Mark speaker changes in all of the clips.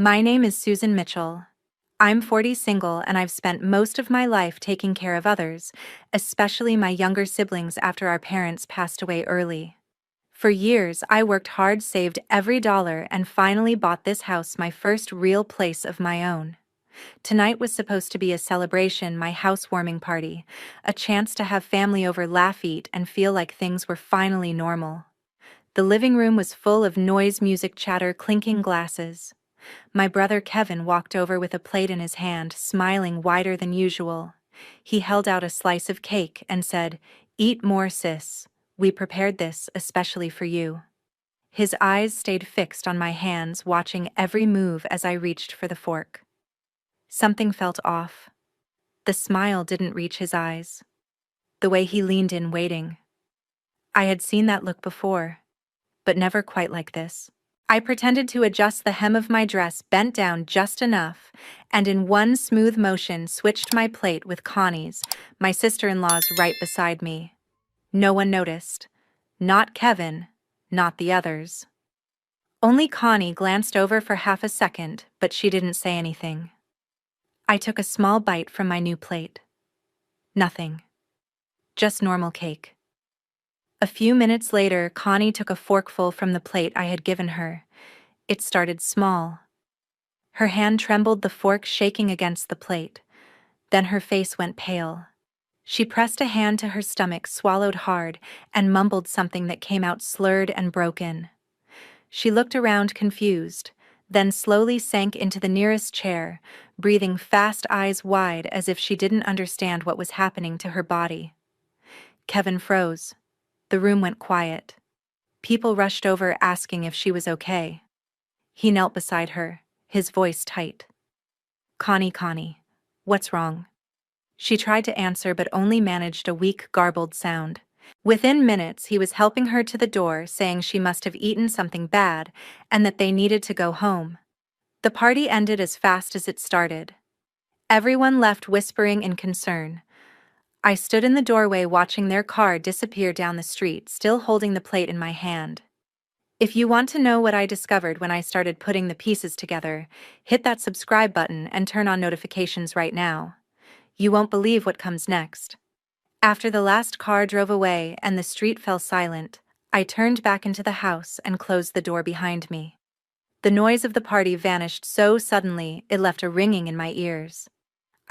Speaker 1: My name is Susan Mitchell. I'm 40 single and I've spent most of my life taking care of others, especially my younger siblings after our parents passed away early. For years, I worked hard, saved every dollar, and finally bought this house, my first real place of my own. Tonight was supposed to be a celebration, my housewarming party, a chance to have family over, laugh, eat, and feel like things were finally normal. The living room was full of noise, music, chatter, clinking glasses. My brother Kevin walked over with a plate in his hand, smiling wider than usual. He held out a slice of cake and said, "Eat more, sis. We prepared this especially for you." His eyes stayed fixed on my hands, watching every move as I reached for the fork. Something felt off. The smile didn't reach his eyes. The way he leaned in, waiting. I had seen that look before, but never quite like this. I pretended to adjust the hem of my dress, bent down just enough, and in one smooth motion switched my plate with Connie's, my sister-in-law's, right beside me. No one noticed. Not Kevin, not the others. Only Connie glanced over for half a second, but she didn't say anything. I took a small bite from my new plate. Nothing. Just normal cake. A few minutes later, Connie took a forkful from the plate I had given her. It started small. Her hand trembled, the fork shaking against the plate. Then her face went pale. She pressed a hand to her stomach, swallowed hard, and mumbled something that came out slurred and broken. She looked around, confused, then slowly sank into the nearest chair, breathing fast, eyes wide, as if she didn't understand what was happening to her body. Kevin froze. The room went quiet. People rushed over, asking if she was okay. He knelt beside her, his voice tight. Connie, what's wrong?" She tried to answer but only managed a weak, garbled sound. Within minutes, he was helping her to the door, saying she must have eaten something bad and that they needed to go home. The party ended as fast as it started. Everyone left whispering in concern. I stood in the doorway watching their car disappear down the street, still holding the plate in my hand. If you want to know what I discovered when I started putting the pieces together, hit that subscribe button and turn on notifications right now. You won't believe what comes next. After the last car drove away and the street fell silent, I turned back into the house and closed the door behind me. The noise of the party vanished so suddenly it left a ringing in my ears.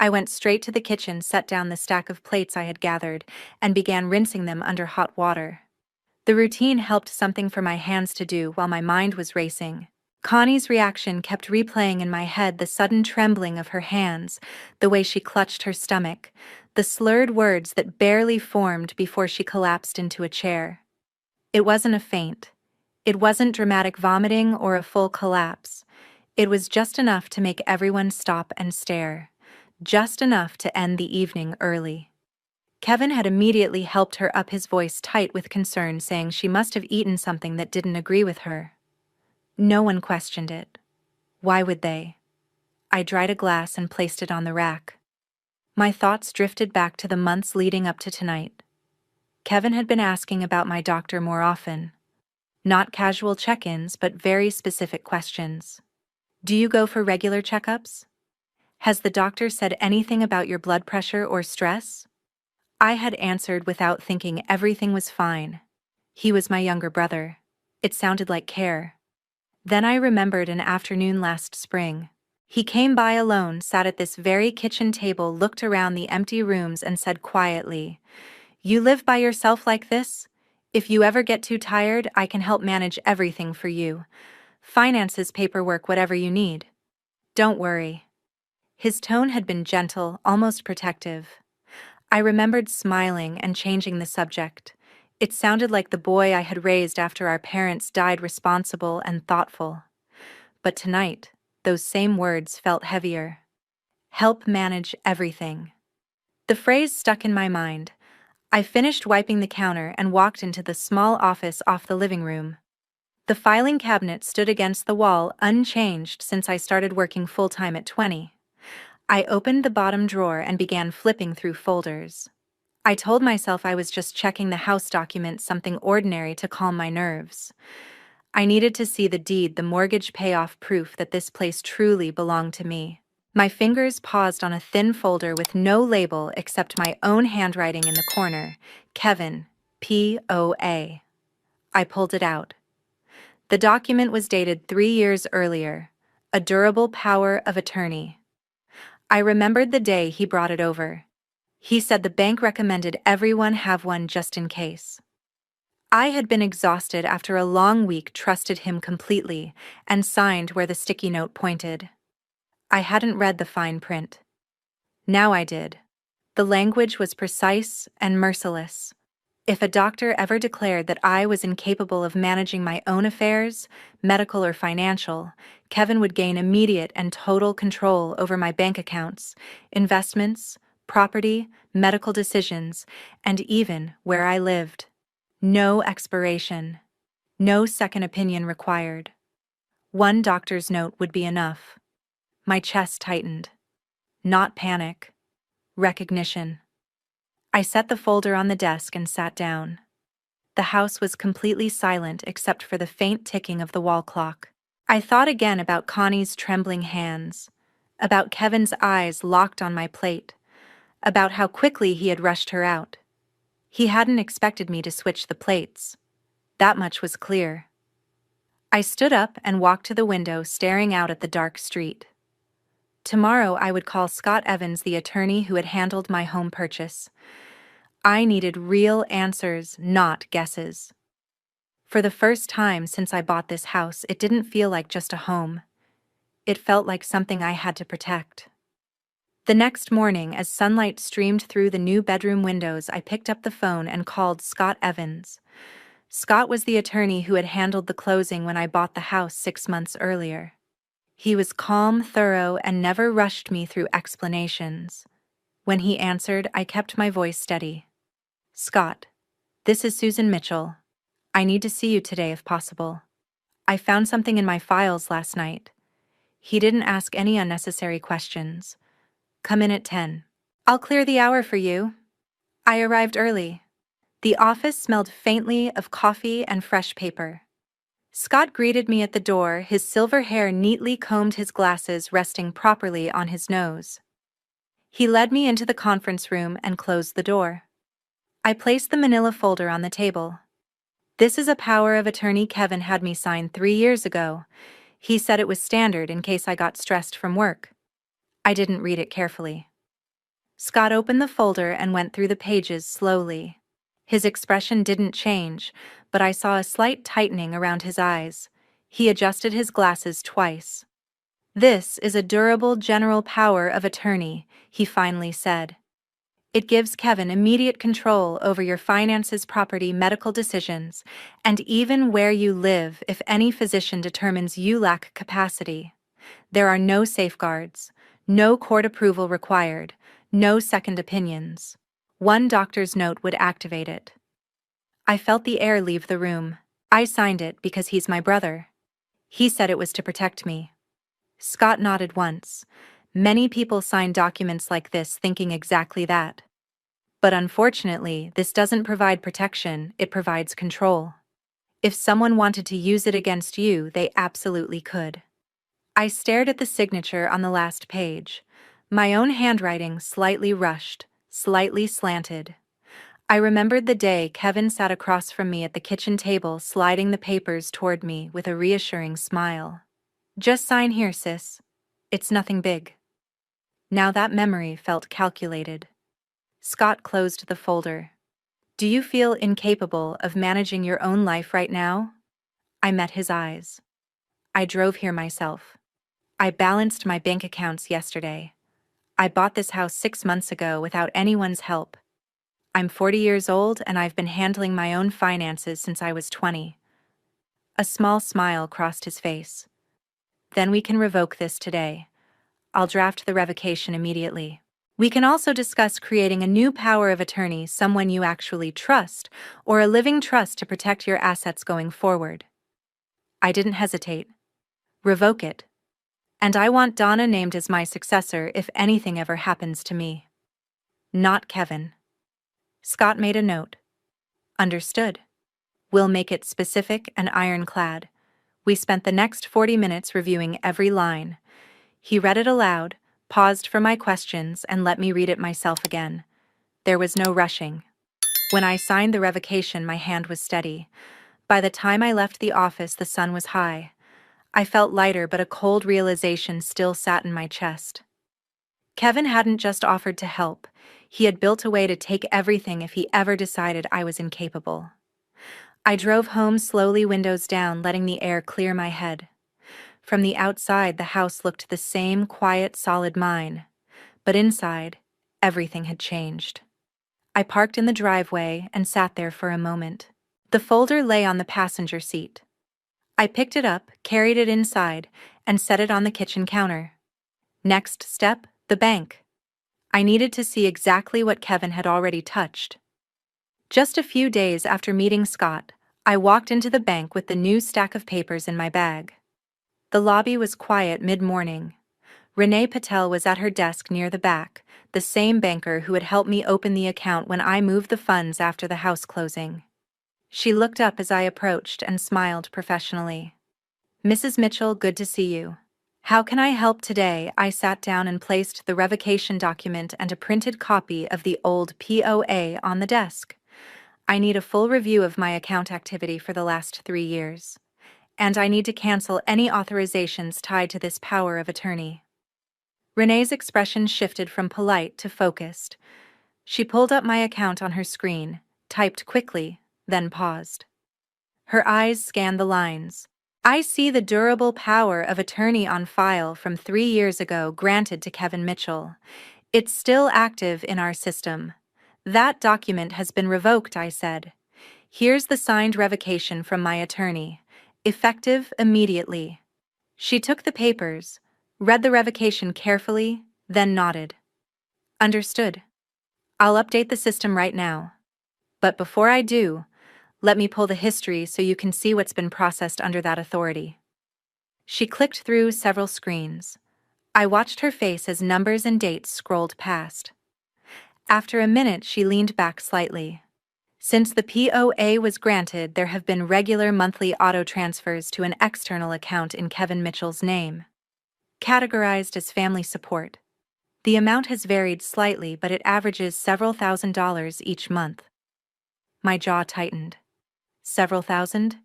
Speaker 1: I went straight to the kitchen, set down the stack of plates I had gathered, and began rinsing them under hot water. The routine helped, something for my hands to do while my mind was racing. Connie's reaction kept replaying in my head, the sudden trembling of her hands, the way she clutched her stomach, the slurred words that barely formed before she collapsed into a chair. It wasn't a faint. It wasn't dramatic vomiting or a full collapse. It was just enough to make everyone stop and stare. Just enough to end the evening early. Kevin had immediately helped her up, his voice tight with concern, saying she must have eaten something that didn't agree with her. No one questioned it. Why would they? I dried a glass and placed it on the rack. My thoughts drifted back to the months leading up to tonight. Kevin had been asking about my doctor more often. Not casual check-ins, but very specific questions. Do you go for regular checkups? Has the doctor said anything about your blood pressure or stress? I had answered without thinking everything was fine. He was my younger brother. It sounded like care. Then I remembered an afternoon last spring. He came by alone, sat at this very kitchen table, looked around the empty rooms and said quietly, "You live by yourself like this? If you ever get too tired, I can help manage everything for you. Finances, paperwork, whatever you need. Don't worry." His tone had been gentle, almost protective. I remembered smiling and changing the subject. It sounded like the boy I had raised after our parents died, responsible and thoughtful. But tonight, those same words felt heavier. Help manage everything. The phrase stuck in my mind. I finished wiping the counter and walked into the small office off the living room. The filing cabinet stood against the wall, unchanged since I started working full-time at 20. I opened the bottom drawer and began flipping through folders. I told myself I was just checking the house documents, something ordinary to calm my nerves. I needed to see the deed, the mortgage payoff, proof that this place truly belonged to me. My fingers paused on a thin folder with no label except my own handwriting in the corner. Kevin, P.O.A. I pulled it out. The document was dated 3 years earlier, a durable power of attorney. I remembered the day he brought it over. He said the bank recommended everyone have one just in case. I had been exhausted after a long week, trusted him completely, and signed where the sticky note pointed. I hadn't read the fine print. Now I did. The language was precise and merciless. If a doctor ever declared that I was incapable of managing my own affairs, medical or financial, Kevin would gain immediate and total control over my bank accounts, investments, property, medical decisions, and even where I lived. No expiration. No second opinion required. One doctor's note would be enough. My chest tightened. Not panic. Recognition. I set the folder on the desk and sat down. The house was completely silent except for the faint ticking of the wall clock. I thought again about Connie's trembling hands, about Kevin's eyes locked on my plate, about how quickly he had rushed her out. He hadn't expected me to switch the plates. That much was clear. I stood up and walked to the window, staring out at the dark street. Tomorrow I would call Scott Evans, the attorney who had handled my home purchase. I needed real answers, not guesses. For the first time since I bought this house, it didn't feel like just a home. It felt like something I had to protect. The next morning, as sunlight streamed through the new bedroom windows, I picked up the phone and called Scott Evans. Scott was the attorney who had handled the closing when I bought the house 6 months earlier. He was calm, thorough, and never rushed me through explanations. When he answered, I kept my voice steady. "Scott, this is Susan Mitchell. I need to see you today if possible. I found something in my files last night." He didn't ask any unnecessary questions. "Come in at 10. I'll clear the hour for you." I arrived early. The office smelled faintly of coffee and fresh paper. Scott greeted me at the door, his silver hair neatly combed, his glasses resting properly on his nose. He led me into the conference room and closed the door. I placed the manila folder on the table. "This is a power of attorney Kevin had me sign 3 years ago. He said it was standard in case I got stressed from work." I didn't read it carefully. Scott opened the folder and went through the pages slowly. His expression didn't change, but I saw a slight tightening around his eyes. He adjusted his glasses twice. "This is a durable general power of attorney," he finally said. "It gives Kevin immediate control over your finances, property, medical decisions, and even where you live if any physician determines you lack capacity. There are no safeguards, no court approval required, no second opinions. One doctor's note would activate it." I felt the air leave the room. "I signed it because he's my brother. He said it was to protect me." Scott nodded once. "Many people sign documents like this thinking exactly that. But unfortunately, this doesn't provide protection, it provides control. If someone wanted to use it against you, they absolutely could." I stared at the signature on the last page. My own handwriting slightly rushed, slightly slanted. I remembered the day Kevin sat across from me at the kitchen table, sliding the papers toward me with a reassuring smile. "Just sign here, sis. It's nothing big." Now that memory felt calculated. Scott closed the folder. "Do you feel incapable of managing your own life right now?" I met his eyes. "I drove here myself. I balanced my bank accounts yesterday. I bought this house 6 months ago without anyone's help. I'm 40 years old and I've been handling my own finances since I was 20. A small smile crossed his face. "Then we can revoke this today. I'll draft the revocation immediately. We can also discuss creating a new power of attorney, someone you actually trust, or a living trust to protect your assets going forward." I didn't hesitate. "Revoke it. And I want Donna named as my successor if anything ever happens to me. Not Kevin." Scott made a note. "Understood. We'll make it specific and ironclad. We spent the next 40 minutes reviewing every line. He read it aloud, paused for my questions, and let me read it myself again. There was no rushing. When I signed the revocation, my hand was steady. By the time I left the office, the sun was high. I felt lighter, but a cold realization still sat in my chest. Kevin hadn't just offered to help. He had built a way to take everything if he ever decided I was incapable. I drove home slowly, windows down, letting the air clear my head. From the outside, the house looked the same, quiet, solid mine. But inside, everything had changed. I parked in the driveway and sat there for a moment. The folder lay on the passenger seat. I picked it up, carried it inside, and set it on the kitchen counter. Next step, the bank. I needed to see exactly what Kevin had already touched. Just a few days after meeting Scott, I walked into the bank with the new stack of papers in my bag. The lobby was quiet mid-morning. Renee Patel was at her desk near the back, the same banker who had helped me open the account when I moved the funds after the house closing. She looked up as I approached and smiled professionally. "Mrs. Mitchell, good to see you. How can I help today?" I sat down and placed the revocation document and a printed copy of the old POA on the desk. "I need a full review of my account activity for the last 3 years. And I need to cancel any authorizations tied to this power of attorney." Renee's expression shifted from polite to focused. She pulled up my account on her screen, typed quickly, then paused. Her eyes scanned the lines. "I see the durable power of attorney on file from 3 years ago granted to Kevin Mitchell. It's still active in our system." "That document has been revoked," I said. "Here's the signed revocation from my attorney. Effective immediately." She took the papers, read the revocation carefully, then nodded. "Understood. I'll update the system right now. But before I do, let me pull the history so you can see what's been processed under that authority." She clicked through several screens. I watched her face as numbers and dates scrolled past. After a minute, she leaned back slightly. "Since the POA was granted, there have been regular monthly auto transfers to an external account in Kevin Mitchell's name, categorized as family support. The amount has varied slightly, but it averages several $1,000s each month." My jaw tightened. Several thousand?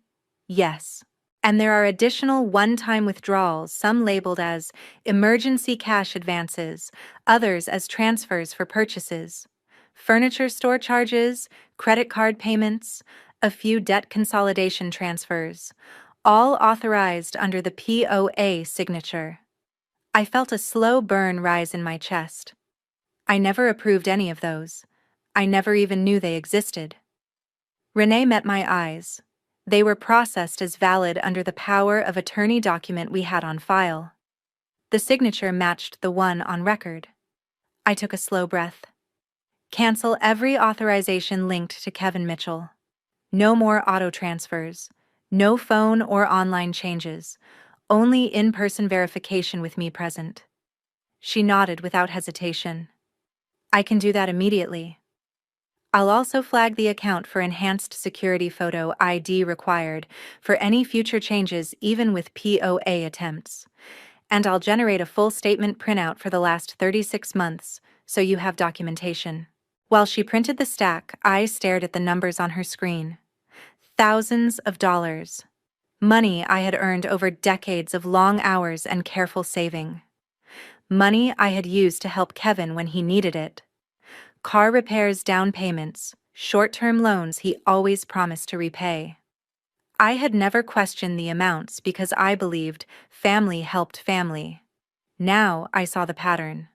Speaker 1: Yes. And there are additional one-time withdrawals, some labeled as emergency cash advances, others as transfers for purchases, furniture store charges, credit card payments, a few debt consolidation transfers, all authorized under the POA signature. I felt a slow burn rise in my chest. I never approved any of those. I never even knew they existed. Renee met my eyes. They were processed as valid under the power of attorney document we had on file. The signature matched the one on record. I took a slow breath. Cancel every authorization linked to Kevin Mitchell. No more auto transfers. No phone or online changes. Only in-person verification with me present. She nodded without hesitation. "I can do that immediately. I'll also flag the account for enhanced security photo ID required for any future changes, even with POA attempts. And I'll generate a full statement printout for the last 36 months, so you have documentation." While she printed the stack, I stared at the numbers on her screen. Thousands of dollars. Money I had earned over decades of long hours and careful saving. Money I had used to help Kevin when he needed it. Car repairs, down payments, short-term loans he always promised to repay. I had never questioned the amounts because I believed family helped family. Now I saw the pattern.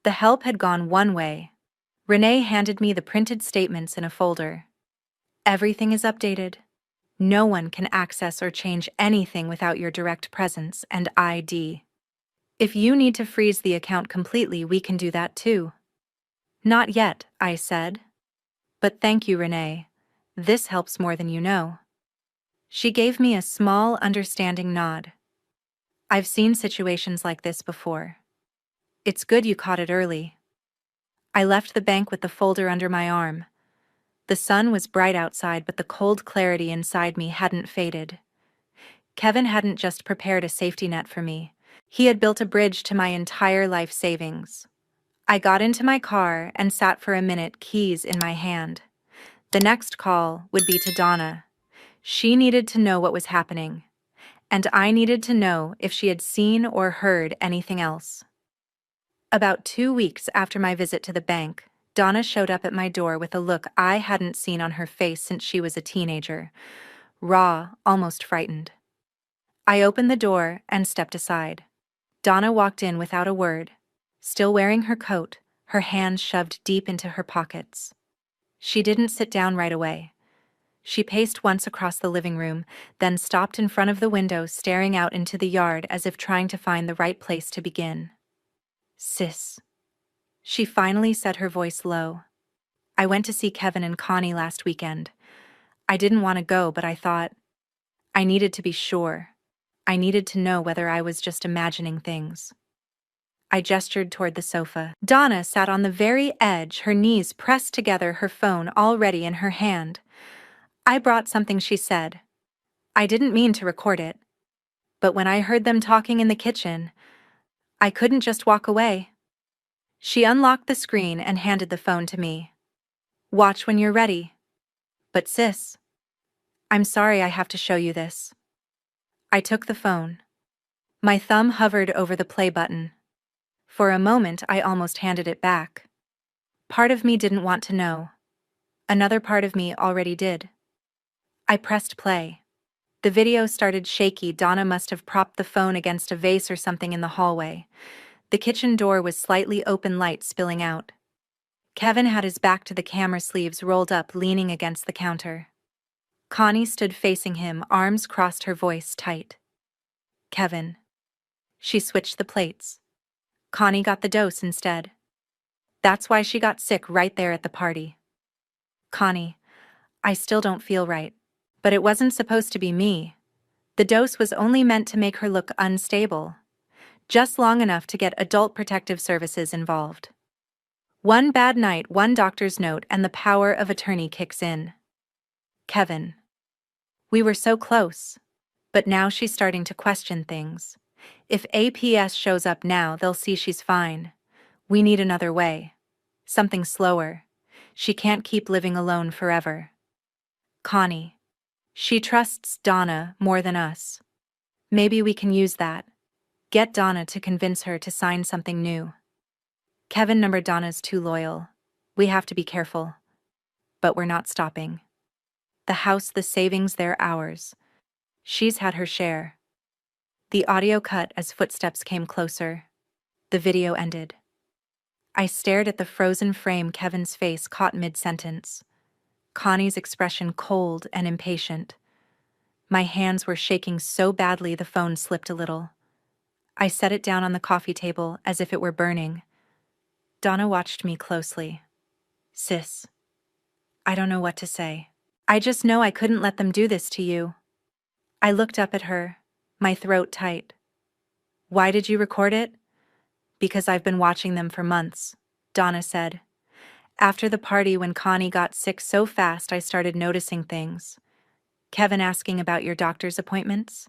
Speaker 1: The help had gone one way. Renee handed me the printed statements in a folder. "Everything is updated. No one can access or change anything without your direct presence and ID. If you need to freeze the account completely, we can do that too." "Not yet," I said. "But thank you, Renee. This helps more than you know." She gave me a small, understanding nod. "I've seen situations like this before. It's good you caught it early." I left the bank with the folder under my arm. The sun was bright outside, but the cold clarity inside me hadn't faded. Kevin hadn't just prepared a safety net for me. He had built a bridge to my entire life savings. I got into my car and sat for a minute, keys in my hand. The next call would be to Donna. She needed to know what was happening, and I needed to know if she had seen or heard anything else. About 2 weeks after my visit to the bank, Donna showed up at my door with a look I hadn't seen on her face since she was a teenager. Raw, almost frightened. I opened the door and stepped aside. Donna walked in without a word, still wearing her coat, her hands shoved deep into her pockets. She didn't sit down right away. She paced once across the living room, then stopped in front of the window, staring out into the yard as if trying to find the right place to begin. "Sis." She finally said, her voice low. "I went to see Kevin and Connie last weekend. I didn't want to go, but I thought I needed to be sure. I needed to know whether I was just imagining things." I gestured toward the sofa. Donna sat on the very edge, her knees pressed together, her phone already in her hand. "I brought something," she said. "I didn't mean to record it. But when I heard them talking in the kitchen, I couldn't just walk away." She unlocked the screen and handed the phone to me. "Watch when you're ready." "But sis, I'm sorry I have to show you this." I took the phone. My thumb hovered over the play button. For a moment, I almost handed it back. Part of me didn't want to know. Another part of me already did. I pressed play. The video started shaky. Donna must have propped the phone against a vase or something in the hallway. The kitchen door was slightly open, light spilling out. Kevin had his back to the camera, sleeves rolled up, leaning against the counter. Connie stood facing him, arms crossed, her voice tight. "Kevin." She switched the plates. Connie got the dose instead. That's why she got sick right there at the party. "Connie, I still don't feel right. But it wasn't supposed to be me. The dose was only meant to make her look unstable. Just long enough to get adult protective services involved. One bad night, one doctor's note, and the power of attorney kicks in." "Kevin." We were so close. But now she's starting to question things. If APS shows up now, they'll see she's fine. We need another way. Something slower. She can't keep living alone forever. "Connie. She trusts Donna more than us. Maybe we can use that. Get Donna to convince her to sign something new." "Kevin, number Donna's too loyal. We have to be careful. But we're not stopping. The house, the savings, they're ours. She's had her share." The audio cut as footsteps came closer. The video ended. I stared at the frozen frame, Kevin's face caught mid-sentence. Connie's expression cold and impatient. My hands were shaking so badly the phone slipped a little. I set it down on the coffee table as if it were burning. Donna watched me closely. "Sis, I don't know what to say. I just know I couldn't let them do this to you." I looked up at her, my throat tight. "Why did you record it?" "Because I've been watching them for months," Donna said. "After the party, when Connie got sick so fast, I started noticing things. Kevin asking about your doctor's appointments.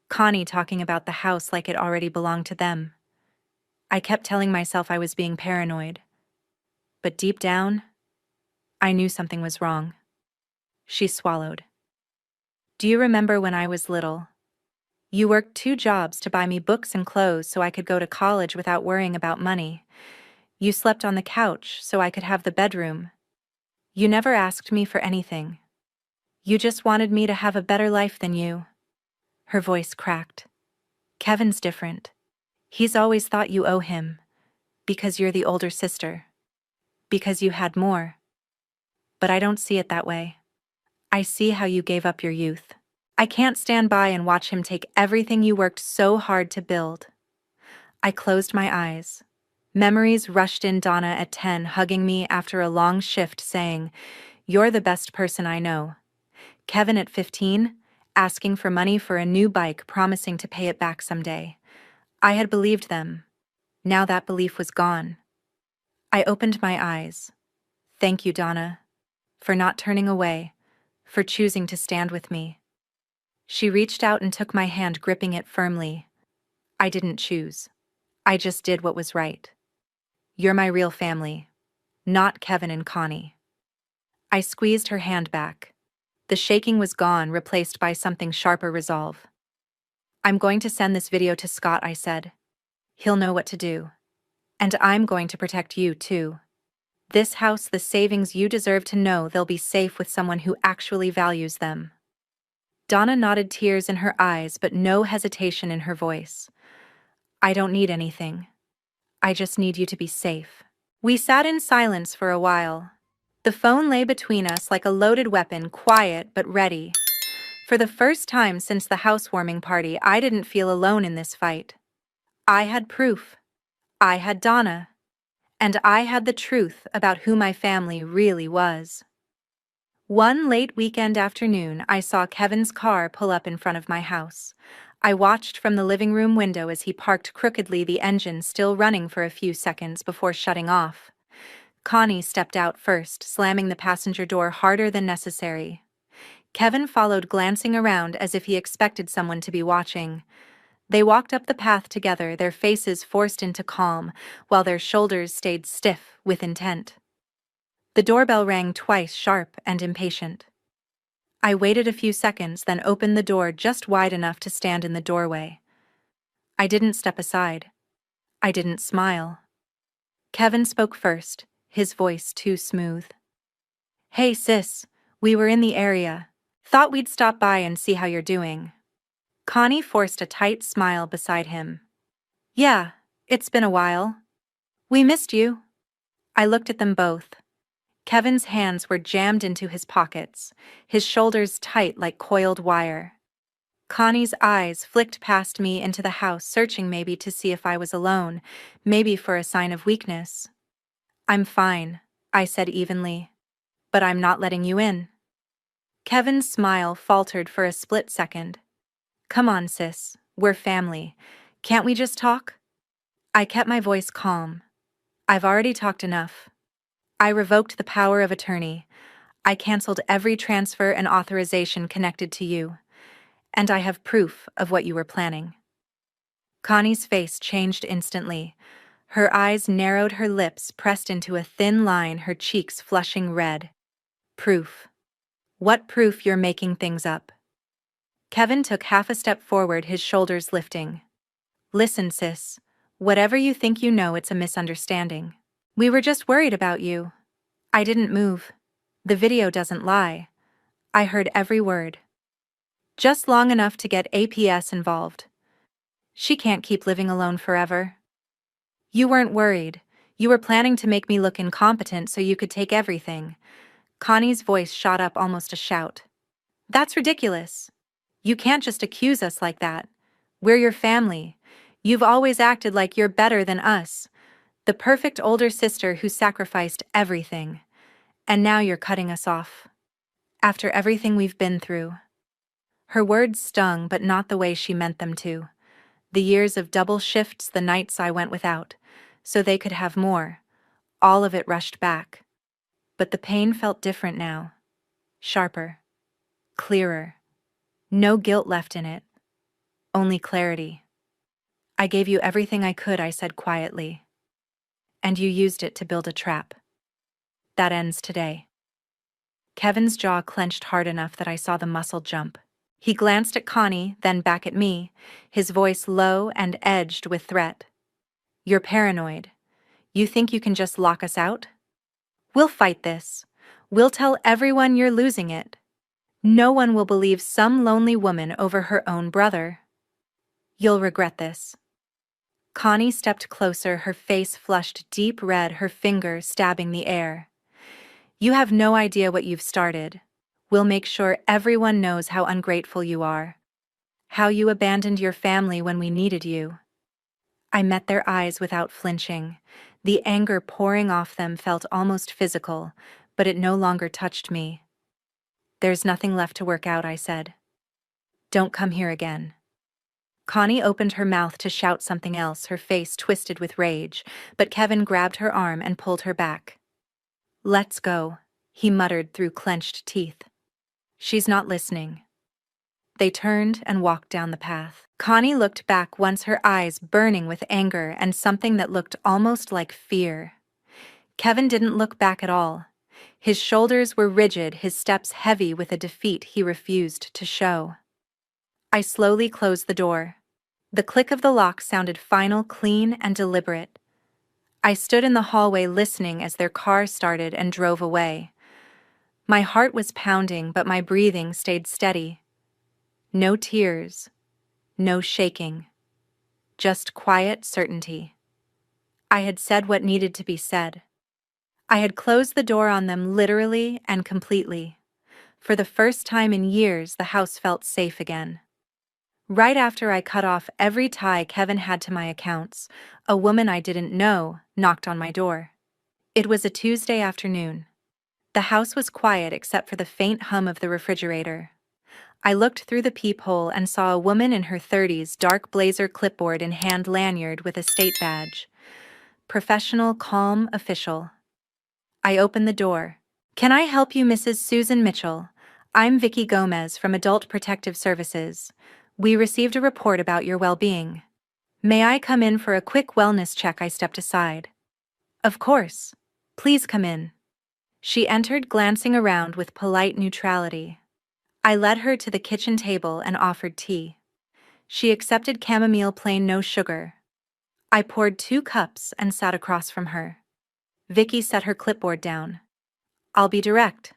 Speaker 1: Connie talking about the house like it already belonged to them. I kept telling myself I was being paranoid. But deep down, I knew something was wrong." She swallowed. "Do you remember when I was little? You worked 2 jobs to buy me books and clothes so I could go to college without worrying about money. You slept on the couch so I could have the bedroom. You never asked me for anything. You just wanted me to have a better life than you." Her voice cracked. "Kevin's different. He's always thought you owe him. Because you're the older sister. Because you had more. But I don't see it that way. I see how you gave up your youth. I can't stand by and watch him take everything you worked so hard to build." I closed my eyes. Memories rushed in, Donna at 10 hugging me after a long shift saying, "You're the best person I know." Kevin at 15, asking for money for a new bike, promising to pay it back someday. I had believed them. Now that belief was gone. I opened my eyes. Thank you, Donna. For not turning away. For choosing to stand with me. She reached out and took my hand, gripping it firmly. I didn't choose. I just did what was right. You're my real family, not Kevin and Connie. I squeezed her hand back. The shaking was gone, replaced by something sharper resolve. I'm going to send this video to Scott, I said. He'll know what to do. And I'm going to protect you, too. This house, the savings, you deserve to know they'll be safe with someone who actually values them. Donna nodded, tears in her eyes but no hesitation in her voice. I don't need anything. I just need you to be safe. We sat in silence for a while. The phone lay between us like a loaded weapon, quiet but ready. For the first time since the housewarming party, I didn't feel alone in this fight. I had proof. I had Donna. And I had the truth about who my family really was. One late weekend afternoon, I saw Kevin's car pull up in front of my house. I watched from the living room window as he parked crookedly, the engine still running for a few seconds before shutting off. Connie stepped out first, slamming the passenger door harder than necessary. Kevin followed, glancing around as if he expected someone to be watching. They walked up the path together, their faces forced into calm, while their shoulders stayed stiff with intent. The doorbell rang twice, sharp and impatient. I waited a few seconds, then opened the door just wide enough to stand in the doorway. I didn't step aside. I didn't smile. Kevin spoke first, his voice too smooth. Hey sis, we were in the area. Thought we'd stop by and see how you're doing. Connie forced a tight smile beside him. Yeah, it's been a while. We missed you. I looked at them both. Kevin's hands were jammed into his pockets, his shoulders tight like coiled wire. Connie's eyes flicked past me into the house, searching maybe to see if I was alone, maybe for a sign of weakness. I'm fine, I said evenly. But I'm not letting you in. Kevin's smile faltered for a split second. Come on, sis, we're family. Can't we just talk? I kept my voice calm. I've already talked enough. I revoked the power of attorney. I canceled every transfer and authorization connected to you. And I have proof of what you were planning. Connie's face changed instantly. Her eyes narrowed, her lips pressed into a thin line, her cheeks flushing red. Proof. What proof? You're making things up. Kevin took half a step forward, his shoulders lifting. Listen, sis. Whatever you think you know, it's a misunderstanding. We were just worried about you. I didn't move. The video doesn't lie. I heard every word. Just long enough to get APS involved. She can't keep living alone forever. You weren't worried. You were planning to make me look incompetent so you could take everything. Connie's voice shot up, almost a shout. That's ridiculous. You can't just accuse us like that. We're your family. You've always acted like you're better than us. The perfect older sister who sacrificed everything. And now you're cutting us off. After everything we've been through. Her words stung, but not the way she meant them to. The years of double shifts, the nights I went without, so they could have more. All of it rushed back. But the pain felt different now. Sharper. Clearer. No guilt left in it. Only clarity. I gave you everything I could, I said quietly. And you used it to build a trap. That ends today. Kevin's jaw clenched hard enough that I saw the muscle jump. He glanced at Connie, then back at me, his voice low and edged with threat. You're paranoid. You think you can just lock us out? We'll fight this. We'll tell everyone you're losing it. No one will believe some lonely woman over her own brother. You'll regret this. Connie stepped closer, her face flushed deep red, her finger stabbing the air. You have no idea what you've started. We'll make sure everyone knows how ungrateful you are. How you abandoned your family when we needed you. I met their eyes without flinching. The anger pouring off them felt almost physical, but it no longer touched me. There's nothing left to work out, I said. Don't come here again. Connie opened her mouth to shout something else, her face twisted with rage, but Kevin grabbed her arm and pulled her back. Let's go, he muttered through clenched teeth. She's not listening. They turned and walked down the path. Connie looked back once, her eyes burning with anger and something that looked almost like fear. Kevin didn't look back at all. His shoulders were rigid, his steps heavy with a defeat he refused to show. I slowly closed the door. The click of the lock sounded final, clean, and deliberate. I stood in the hallway listening as their car started and drove away. My heart was pounding, but my breathing stayed steady. No tears, no shaking, just quiet certainty. I had said what needed to be said. I had closed the door on them literally and completely. For the first time in years, the house felt safe again. Right after I cut off every tie Kevin had to my accounts, a woman I didn't know knocked on my door. It was a Tuesday afternoon. The house was quiet except for the faint hum of the refrigerator. I looked through the peephole and saw a woman in her 30s, dark blazer, clipboard in hand, lanyard with a state badge. Professional, calm, official. I opened the door. "Can I help you, Mrs. Susan Mitchell? I'm Vicky Gomez from Adult Protective Services. We received a report about your well-being. May I come in for a quick wellness check?" I stepped aside. "Of course. Please come in." She entered, glancing around with polite neutrality. I led her to the kitchen table and offered tea. She accepted chamomile, plain, no sugar. I poured 2 cups and sat across from her. Vicky set her clipboard down. "I'll be direct."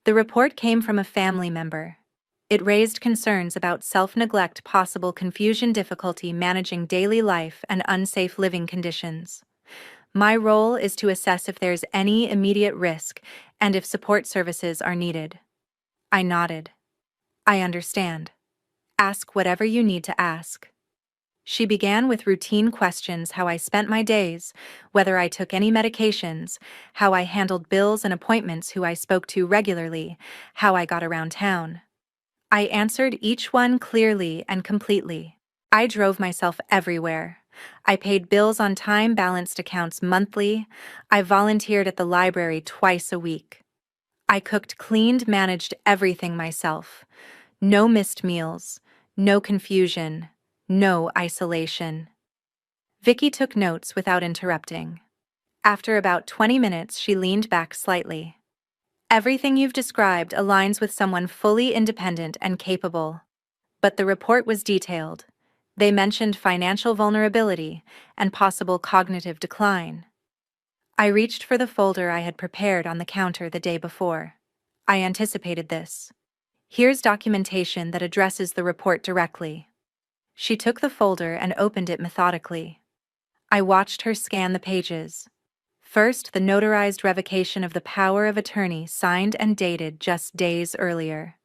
Speaker 1: The report came from a family member. It raised concerns about self-neglect, possible confusion, difficulty managing daily life, and unsafe living conditions. My role is to assess if there's any immediate risk and if support services are needed. I nodded. "I understand. Ask whatever you need to ask." She began with routine questions: how I spent my days, whether I took any medications, how I handled bills and appointments, who I spoke to regularly, how I got around town. I answered each one clearly and completely. I drove myself everywhere. I paid bills on time, balanced accounts monthly. I volunteered at the library twice a week. I cooked, cleaned, managed everything myself. No missed meals, no confusion, no isolation. Vicky took notes without interrupting. After about 20 minutes, she leaned back slightly. "Everything you've described aligns with someone fully independent and capable." But the report was detailed. They mentioned financial vulnerability and possible cognitive decline. I reached for the folder I had prepared on the counter the day before. I anticipated this. "Here's documentation that addresses the report directly." She took the folder and opened it methodically. I watched her scan the pages. First, the notarized revocation of the power of attorney, signed and dated just days earlier.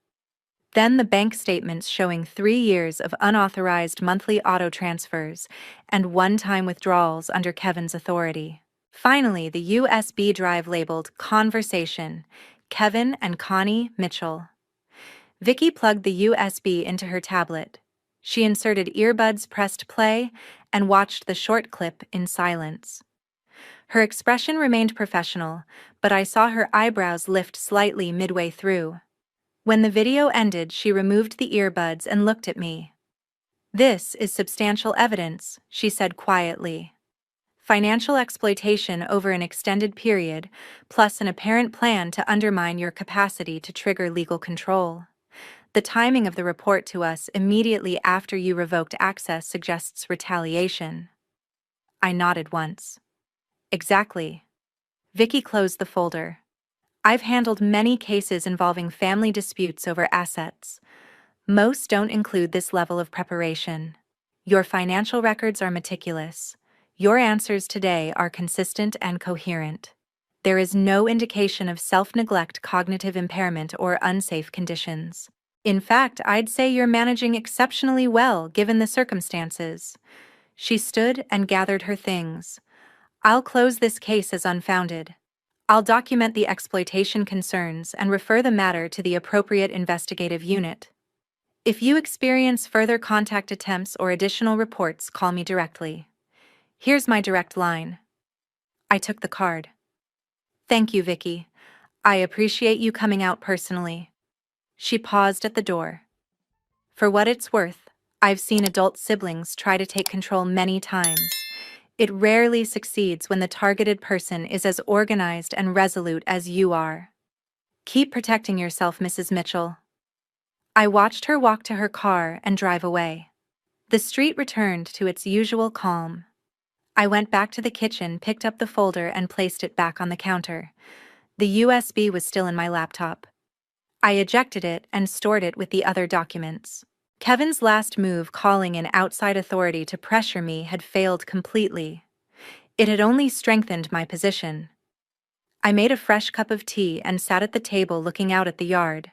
Speaker 1: Then the bank statements showing 3 years of unauthorized monthly auto transfers and one-time withdrawals under Kevin's authority. Finally, the USB drive labeled "Conversation, Kevin and Connie Mitchell." Vicky plugged the USB into her tablet. She inserted earbuds, pressed play, and watched the short clip in silence. Her expression remained professional, but I saw her eyebrows lift slightly midway through. When the video ended, she removed the earbuds and looked at me. "This is substantial evidence," she said quietly. "Financial exploitation over an extended period, plus an apparent plan to undermine your capacity to trigger legal control. The timing of the report to us immediately after you revoked access suggests retaliation." I nodded once. "Exactly." Vicky closed the folder. "I've handled many cases involving family disputes over assets. Most don't include this level of preparation. Your financial records are meticulous. Your answers today are consistent and coherent. There is no indication of self-neglect, cognitive impairment, or unsafe conditions. In fact, I'd say you're managing exceptionally well given the circumstances." She stood and gathered her things. "I'll close this case as unfounded. I'll document the exploitation concerns and refer the matter to the appropriate investigative unit. If you experience further contact attempts or additional reports, call me directly. Here's my direct line." I took the card. "Thank you, Vicky. I appreciate you coming out personally." She paused at the door. For what it's worth, I've seen adult siblings try to take control many times. It rarely succeeds when the targeted person is as organized and resolute as you are. Keep protecting yourself, Mrs. Mitchell. I watched her walk to her car and drive away. The street returned to its usual calm. I went back to the kitchen, picked up the folder, and placed it back on the counter. The USB was still in my laptop. I ejected it and stored it with the other documents. Kevin's last move, calling in outside authority to pressure me, had failed completely. It had only strengthened my position. I made a fresh cup of tea and sat at the table looking out at the yard.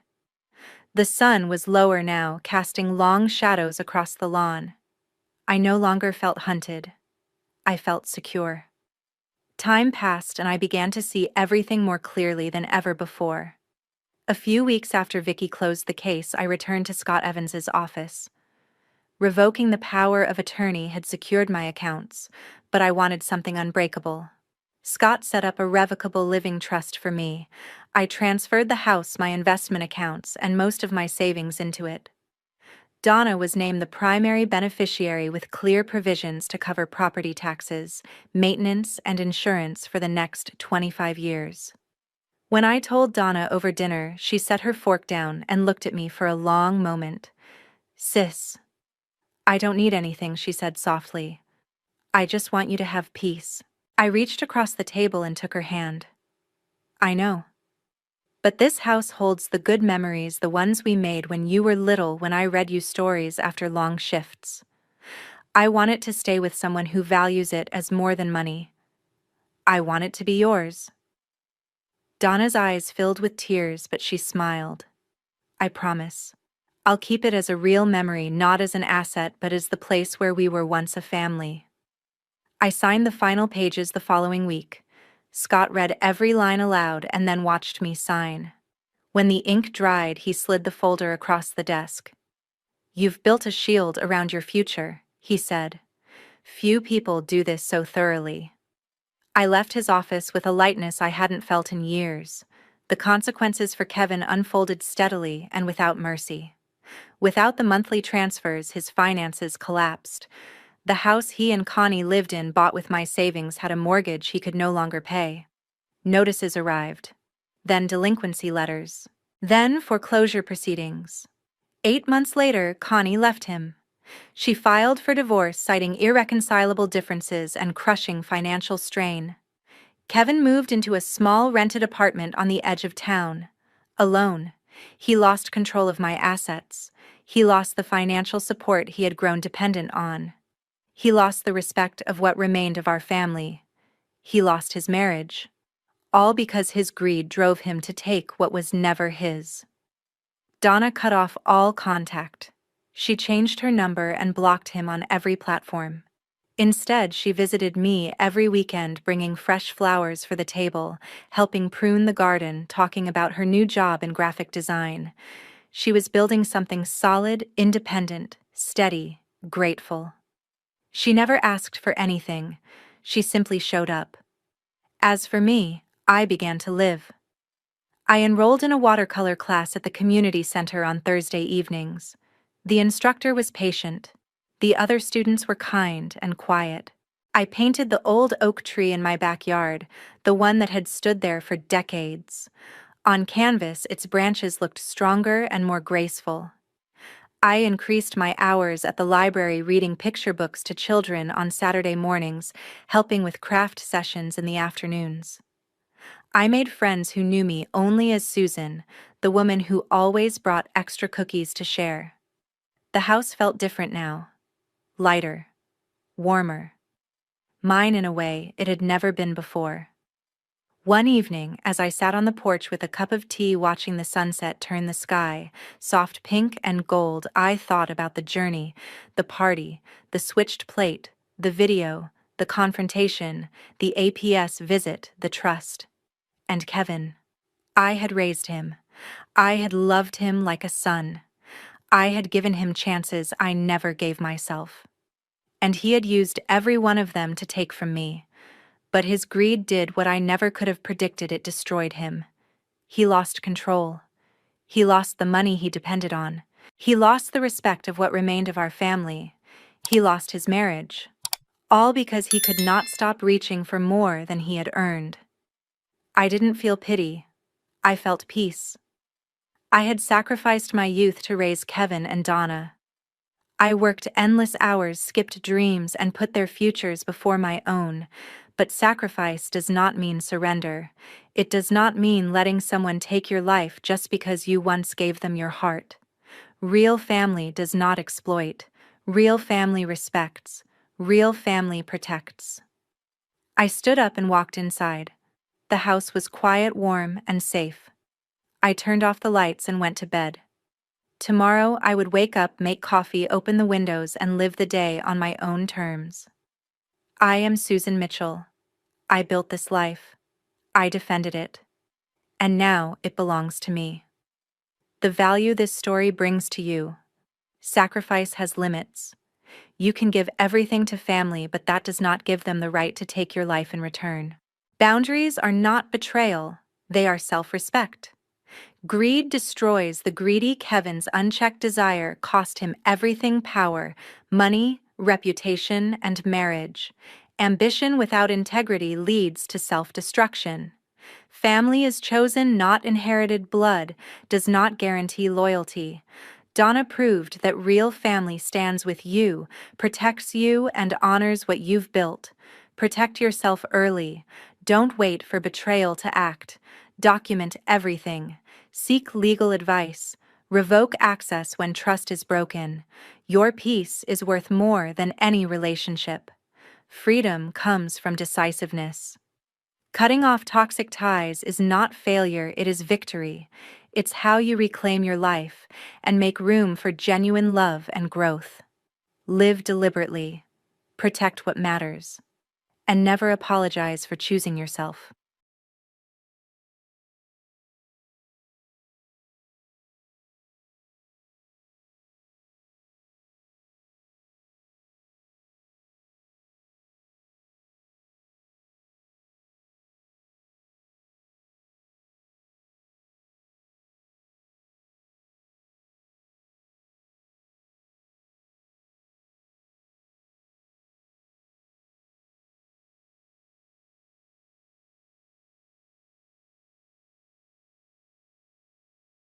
Speaker 1: The sun was lower now, casting long shadows across the lawn. I no longer felt hunted. I felt secure. Time passed and I began to see everything more clearly than ever before. A few weeks after Vicky closed the case, I returned to Scott Evans's office. Revoking the power of attorney had secured my accounts, but I wanted something unbreakable. Scott set up a revocable living trust for me. I transferred the house, my investment accounts, and most of my savings into it. Donna was named the primary beneficiary with clear provisions to cover property taxes, maintenance, and insurance for the next 25 years. When I told Donna over dinner, she set her fork down and looked at me for a long moment. "Sis, I don't need anything," she said softly. "I just want you to have peace." I reached across the table and took her hand. "I know. But this house holds the good memories, the ones we made when you were little, when I read you stories after long shifts. I want it to stay with someone who values it as more than money. I want it to be yours." Donna's eyes filled with tears, but she smiled. "I promise. I'll keep it as a real memory, not as an asset, but as the place where we were once a family." I signed the final pages the following week. Scott read every line aloud and then watched me sign. When the ink dried, he slid the folder across the desk. "You've built a shield around your future," he said. "Few people do this so thoroughly." I left his office with a lightness I hadn't felt in years. The consequences for Kevin unfolded steadily and without mercy. Without the monthly transfers, his finances collapsed. The house he and Connie lived in, bought with my savings, had a mortgage he could no longer pay. Notices arrived. Then delinquency letters. Then foreclosure proceedings. 8 months later, Connie left him. She filed for divorce, citing irreconcilable differences and crushing financial strain. Kevin moved into a small rented apartment on the edge of town. Alone. He lost control of my assets. He lost the financial support he had grown dependent on. He lost the respect of what remained of our family. He lost his marriage. All because his greed drove him to take what was never his. Donna cut off all contact. She changed her number and blocked him on every platform. Instead, she visited me every weekend, bringing fresh flowers for the table, helping prune the garden, talking about her new job in graphic design. She was building something solid, independent, steady, grateful. She never asked for anything. She simply showed up. As for me, I began to live. I enrolled in a watercolor class at the community center on Thursday evenings. The instructor was patient. The other students were kind and quiet. I painted the old oak tree in my backyard, the one that had stood there for decades. On canvas, its branches looked stronger and more graceful. I increased my hours at the library, reading picture books to children on Saturday mornings, helping with craft sessions in the afternoons. I made friends who knew me only as Susan, the woman who always brought extra cookies to share. The house felt different now. Lighter. Warmer. Mine in a way it had never been before. One evening, as I sat on the porch with a cup of tea watching the sunset turn the sky, soft pink and gold, I thought about the journey, the party, the switched plate, the video, the confrontation, the APS visit, the trust. And Kevin. I had raised him. I had loved him like a son. I had given him chances I never gave myself. And he had used every one of them to take from me. But his greed did what I never could have predicted. It destroyed him. He lost control. He lost the money he depended on. He lost the respect of what remained of our family. He lost his marriage. All because he could not stop reaching for more than he had earned. I didn't feel pity. I felt peace. I had sacrificed my youth to raise Kevin and Donna. I worked endless hours, skipped dreams, and put their futures before my own. But sacrifice does not mean surrender. It does not mean letting someone take your life just because you once gave them your heart. Real family does not exploit. Real family respects. Real family protects. I stood up and walked inside. The house was quiet, warm, and safe. I turned off the lights and went to bed. Tomorrow I would wake up, make coffee, open the windows, and live the day on my own terms. I am Susan Mitchell. I built this life. I defended it. And now it belongs to me. The value this story brings to you. Sacrifice has limits. You can give everything to family, but that does not give them the right to take your life in return. Boundaries are not betrayal. They are self-respect. Greed destroys. The greedy Kevin's unchecked desire cost him everything: power, money, reputation, and marriage. Ambition without integrity leads to self-destruction. Family is chosen, not inherited. Blood does not guarantee loyalty. Donna proved that real family stands with you, protects you, and honors what you've built. Protect yourself early. Don't wait for betrayal to act. Document everything. Seek legal advice. Revoke access when trust is broken. Your peace is worth more than any relationship. Freedom comes from decisiveness. Cutting off toxic ties is not failure, it is victory. It's how you reclaim your life and make room for genuine love and growth. Live deliberately. Protect what matters. And never apologize for choosing yourself.